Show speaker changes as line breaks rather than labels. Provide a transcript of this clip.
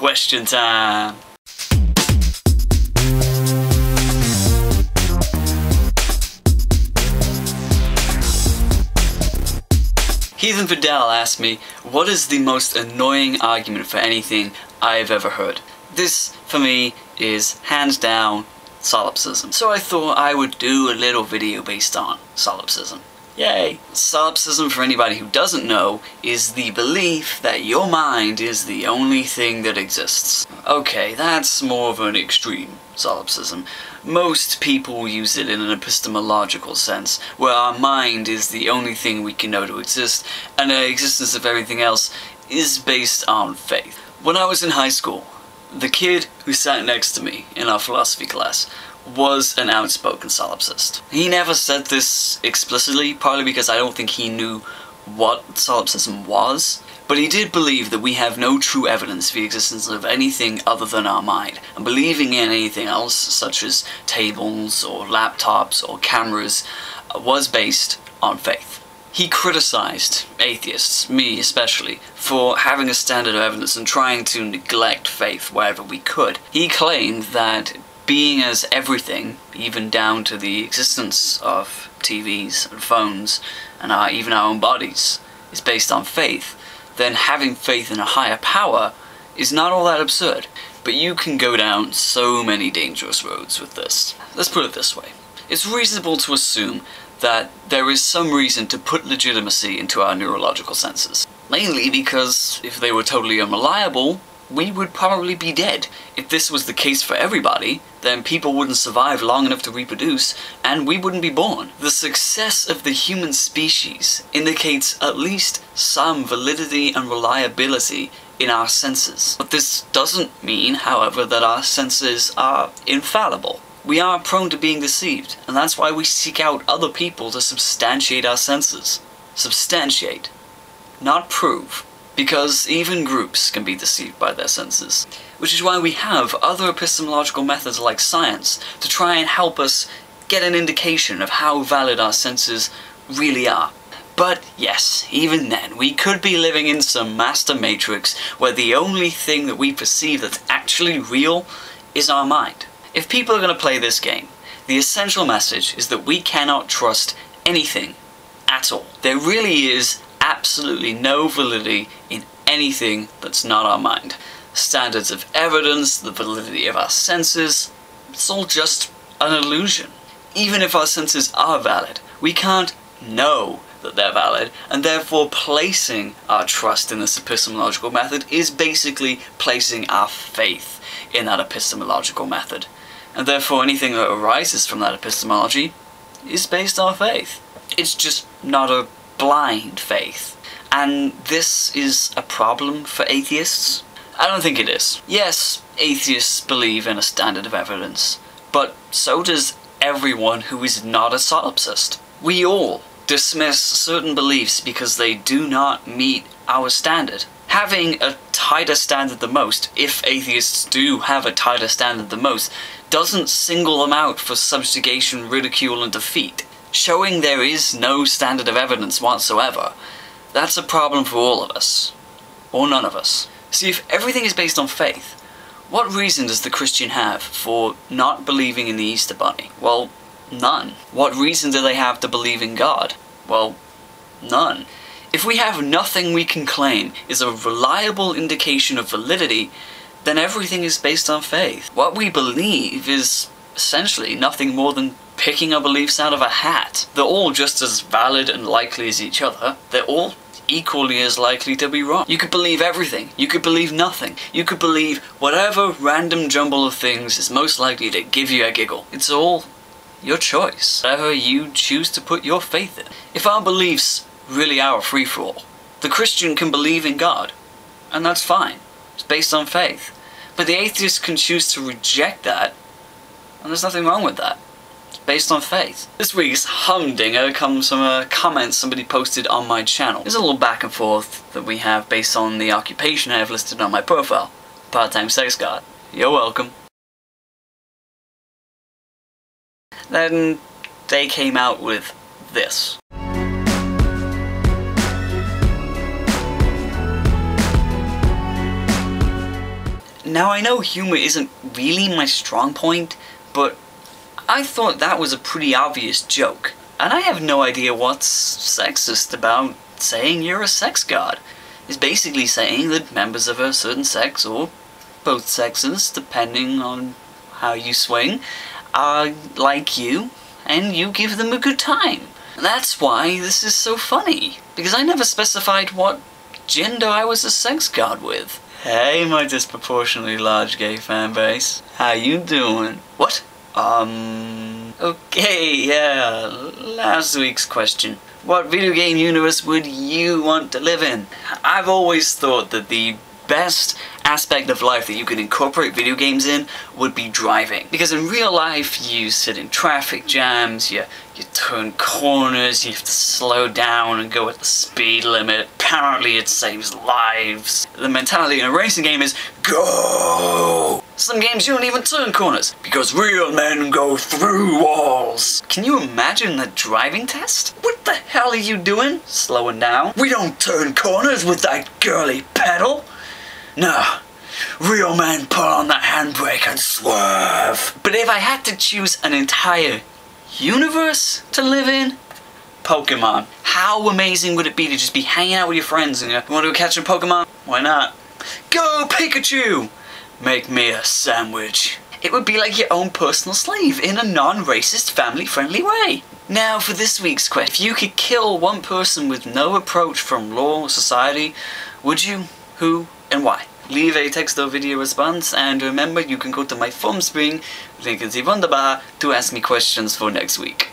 question time. Heathen Fidel asked me, what is the most annoying argument for anything I've ever heard? This, for me, is hands down solipsism. So I thought I would do a little video based on solipsism. Yay! Solipsism, for anybody who doesn't know, is the belief that your mind is the only thing that exists. Okay, that's more of an extreme solipsism. Most people use it in an epistemological sense, where our mind is the only thing we can know to exist, and the existence of everything else is based on faith. When I was in high school, the kid who sat next to me in our philosophy class was an outspoken solipsist. He never said this explicitly, partly because I don't think he knew what solipsism was, but he did believe that we have no true evidence for the existence of anything other than our mind, and believing in anything else, such as tables or laptops or cameras, was based on faith. He criticized atheists, me especially, for having a standard of evidence and trying to neglect faith wherever we could. He claimed that being as everything, even down to the existence of TVs and phones and even our own bodies, is based on faith, then having faith in a higher power is not all that absurd. But you can go down so many dangerous roads with this. Let's put it this way. It's reasonable to assume that there is some reason to put legitimacy into our neurological senses. Mainly because if they were totally unreliable, we would probably be dead. If this was the case for everybody, then people wouldn't survive long enough to reproduce, and we wouldn't be born. The success of the human species indicates at least some validity and reliability in our senses. But this doesn't mean, however, that our senses are infallible. We are prone to being deceived, and that's why we seek out other people to substantiate our senses. Substantiate, not prove. Because even groups can be deceived by their senses. Which is why we have other epistemological methods like science to try and help us get an indication of how valid our senses really are. But yes, even then, we could be living in some master matrix where the only thing that we perceive that's actually real is our mind. If people are going to play this game, the essential message is that we cannot trust anything at all. There really is absolutely no validity in anything that's not our mind. Standards of evidence, the validity of our senses, it's all just an illusion. Even if our senses are valid, we can't know that they're valid, and therefore placing our trust in this epistemological method is basically placing our faith in that epistemological method. And therefore anything that arises from that epistemology is based on faith. It's just not a blind faith. And this is a problem for atheists? I don't think it is. Yes, atheists believe in a standard of evidence, but so does everyone who is not a solipsist. We all dismiss certain beliefs because they do not meet our standard. Having a tighter standard than most, if atheists do have a tighter standard than most, doesn't single them out for subjugation, ridicule, and defeat. Showing there is no standard of evidence whatsoever, that's a problem for all of us. Or none of us. See, if everything is based on faith, what reason does the Christian have for not believing in the Easter Bunny? Well, none. What reason do they have to believe in God? Well, none. If we have nothing we can claim is a reliable indication of validity, then everything is based on faith. What we believe is essentially nothing more than picking our beliefs out of a hat. They're all just as valid and likely as each other. They're all equally as likely to be wrong. You could believe everything. You could believe nothing. You could believe whatever random jumble of things is most likely to give you a giggle. It's all your choice. Whatever you choose to put your faith in. If our beliefs really are a free-for-all, the Christian can believe in God, and that's fine. It's based on faith. But the atheist can choose to reject that, and there's nothing wrong with that. Based on faith. This week's humdinger comes from a comment somebody posted on my channel. There's a little back and forth that we have based on the occupation I have listed on my profile. Part-time sex god. You're welcome. Then they came out with this. Now I know humor isn't really my strong point, but I thought that was a pretty obvious joke. And I have no idea what's sexist about saying you're a sex god. It's basically saying that members of a certain sex, or both sexes, depending on how you swing, are like you, and you give them a good time. That's why this is so funny, because I never specified what gender I was a sex god with. Hey, my disproportionately large gay fan base. How you doing? What? Okay, yeah, last week's question. What video game universe would you want to live in? I've always thought that the best aspect of life that you could incorporate video games in would be driving. Because in real life, you sit in traffic jams, you turn corners, you have to slow down and go at the speed limit. Apparently it saves lives. The mentality in a racing game is, go! Some games you don't even turn corners, because real men go through walls. Can you imagine the driving test? What the hell are you doing? Slowing down? We don't turn corners with that girly pedal. No, real men pull on the handbrake and swerve. But if I had to choose an entire universe to live in, Pokemon. How amazing would it be to just be hanging out with your friends and you want to go catch a Pokemon? Why not? Go Pikachu! Make me a sandwich. It would be like your own personal slave in a non-racist, family-friendly way. Now for this week's question. If you could kill one person with no approach from law or society, would you? Who? And why? Leave a text or video response, and remember you can go to my Formspring, link in the Wunderbar, to ask me questions for next week.